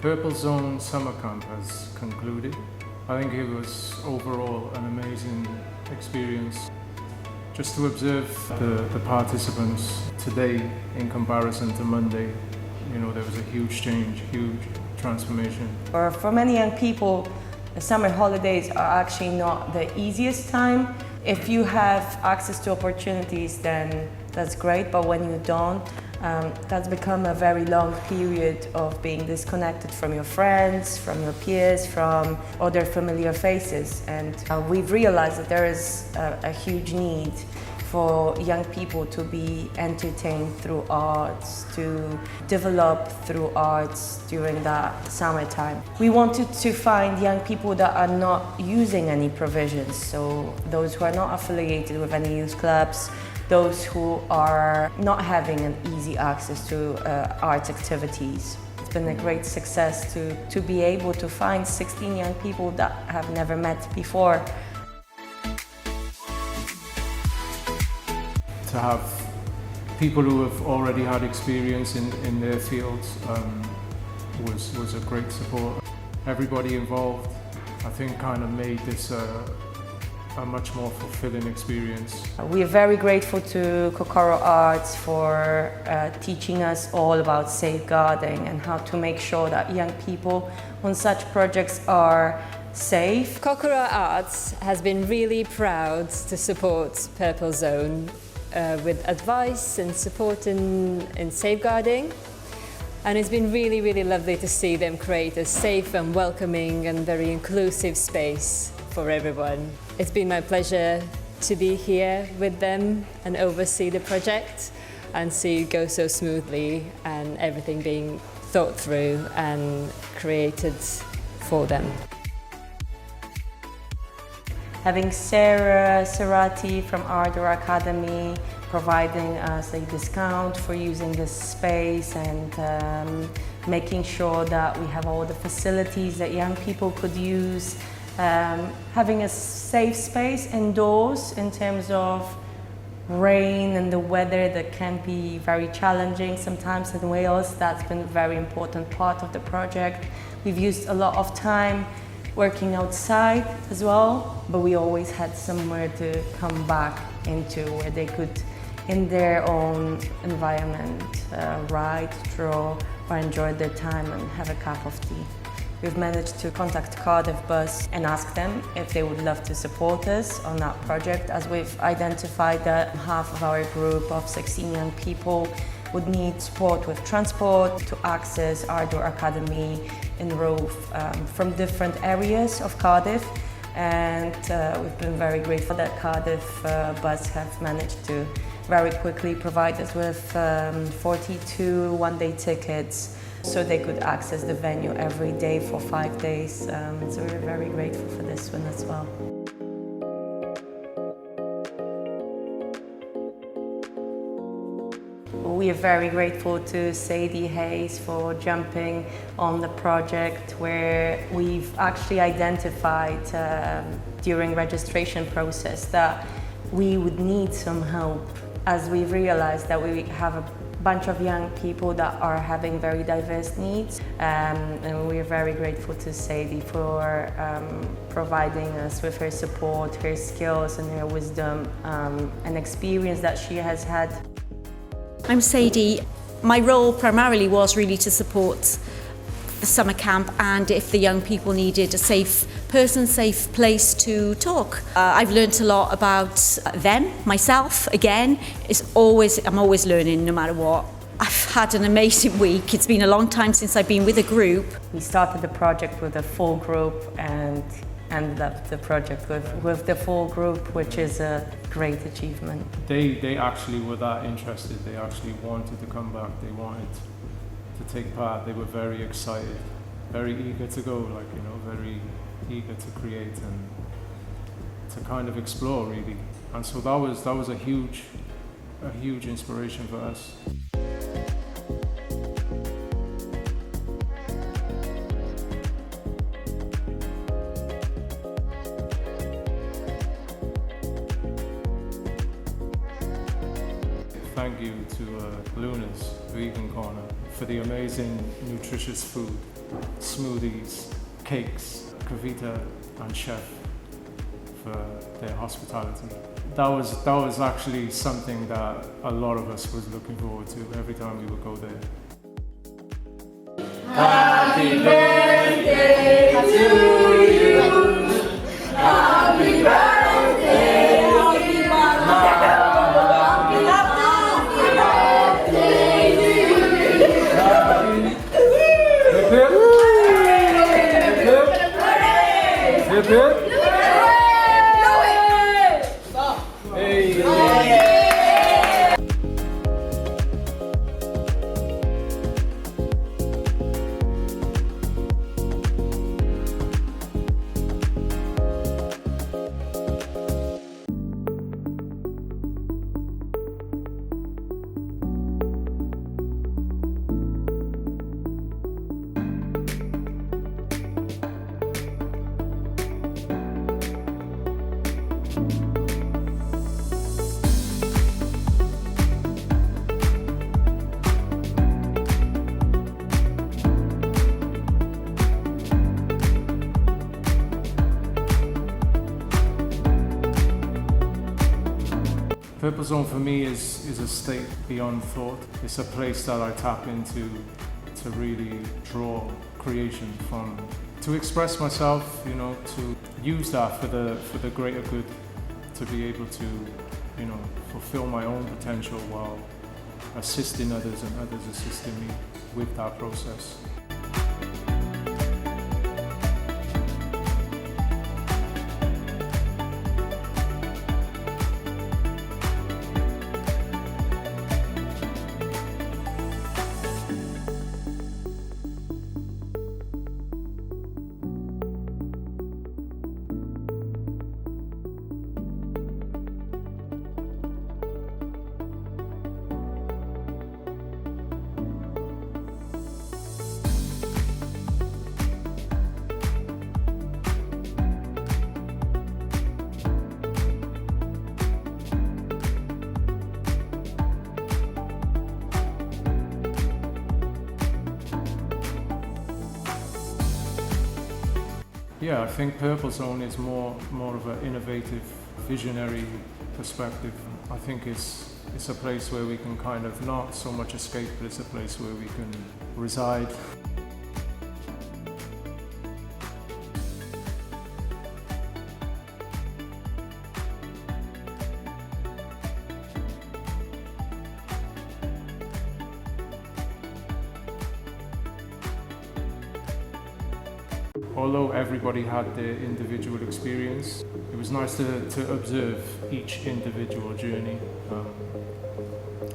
Purple Zone Summer Camp has concluded. I think it was overall an amazing experience. Just to observe the participants today in comparison to Monday, there was a huge change, huge transformation. For many young people, the summer holidays are actually not the easiest time. If you have access to opportunities, then that's great, but when you don't, that's become a very long period of being disconnected from your friends, from your peers, from other familiar faces. And we've realized that there is a huge need for young people to be entertained through arts, to develop through arts during that summertime. We wanted to find young people that are not using any provisions, so those who are not affiliated with any youth clubs, those who are not having an easy access to arts activities. It's been a great success to be able to find 16 young people that have never met before. To have people who have already had experience in their fields was a great support. Everybody involved, I think, kind of made this a much more fulfilling experience. We are very grateful to Kokoro Arts for teaching us all about safeguarding and how to make sure that young people on such projects are safe. Kokoro Arts has been really proud to support Purple Zone with advice and support in safeguarding. And it's been really, really lovely to see them create a safe and welcoming and very inclusive space for everyone. It's been my pleasure to be here with them and oversee the project and see it go so smoothly and everything being thought through and created for them. Having Sarah Serati from Ardour Academy providing us a discount for using this space and making sure that we have all the facilities that young people could use. Having a safe space indoors in terms of rain and the weather that can be very challenging sometimes in Wales. That's been a very important part of the project. We've used a lot of time working outside as well, but we always had somewhere to come back into where they could, in their own environment, write, draw, or enjoy their time and have a cup of tea. We've managed to contact Cardiff Bus and ask them if they would love to support us on that project, as we've identified that half of our group of 16 young people would need support with transport to access Ardour Academy in Rove from different areas of Cardiff. And we've been very grateful that Cardiff Bus have managed to very quickly provide us with 42 one-day tickets so they could access the venue every day for 5 days. So we're very grateful for this one as well. We are very grateful to Sadie Hayes for jumping on the project, where we've actually identified during registration process that we would need some help, as we realized that we have a bunch of young people that are having very diverse needs, and we are very grateful to Sadie for providing us with her support, her skills and her wisdom and experience that she has had. I'm Sadie. My role primarily was really to support the summer camp, and if the young people needed a safe place to talk. I've learnt a lot about them, myself. Again, I'm always learning no matter what. I've had an amazing week. It's been a long time since I've been with a group. We started the project with a full group and ended up the project with the full group, which is a great achievement. They actually were that interested. They actually wanted to come back. They wanted to take part. They were very excited, very eager to go, very eager to create and to kind of explore, really. And so that was a huge inspiration for us. Thank you to Luna's Vegan Corner for the amazing, nutritious food. smoothies, cakes, Kavita and Chef for their hospitality. That was actually something that a lot of us was looking forward to every time we would go there. Happy birthday to you. Happy birthday, happy birthday to you. Hip hip. Purple Zone for me is a state beyond thought. It's a place that I tap into to really draw creation from, to express myself, you know, to use that for the greater good, to be able to, you know, fulfill my own potential while assisting others and others assisting me with that process. Yeah, I think Purple Zone is more of an innovative, visionary perspective. I think it's a place where we can kind of not so much escape, but it's a place where we can reside. Although everybody had their individual experience, it was nice to observe each individual journey,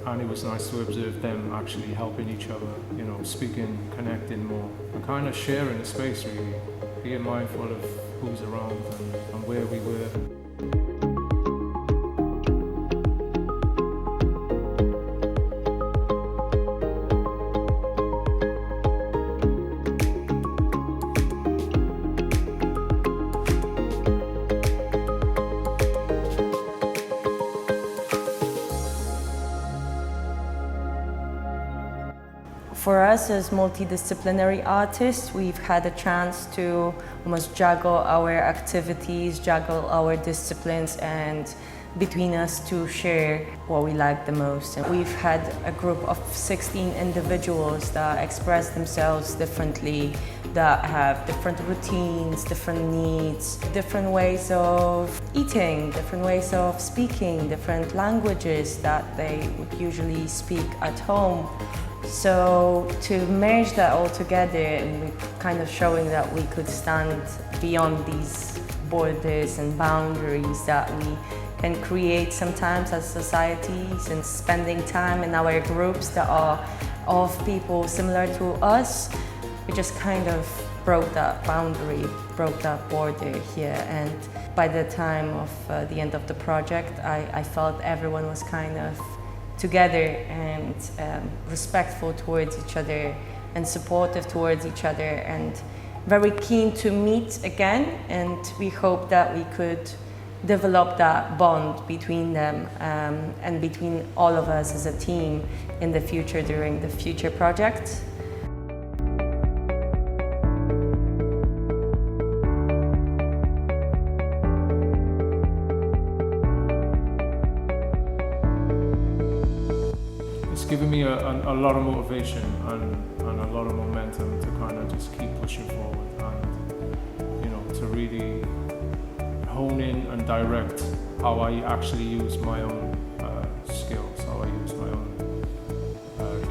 and it was nice to observe them actually helping each other, you know, speaking, connecting more, and kind of sharing the space really, being mindful of who's around and where we were. For us as multidisciplinary artists, we've had a chance to almost juggle our activities, juggle our disciplines, and between us to share what we like the most. And we've had a group of 16 individuals that express themselves differently, that have different routines, different needs, different ways of eating, different ways of speaking, different languages that they would usually speak at home. So to merge that all together, and we kind of showing that we could stand beyond these borders and boundaries that we can create sometimes as societies, and spending time in our groups that are of people similar to us, we just kind of broke that boundary, broke that border here. And by the time of the end of the project, I felt everyone was kind of together and respectful towards each other and supportive towards each other and very keen to meet again, and we hope that we could develop that bond between them and between all of us as a team in the future during the future projects. it's given me a lot of motivation and a lot of momentum to kind of just keep pushing forward and, you know, to really hone in and direct how I actually use my own skills, how I use my own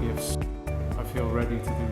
gifts. I feel ready to do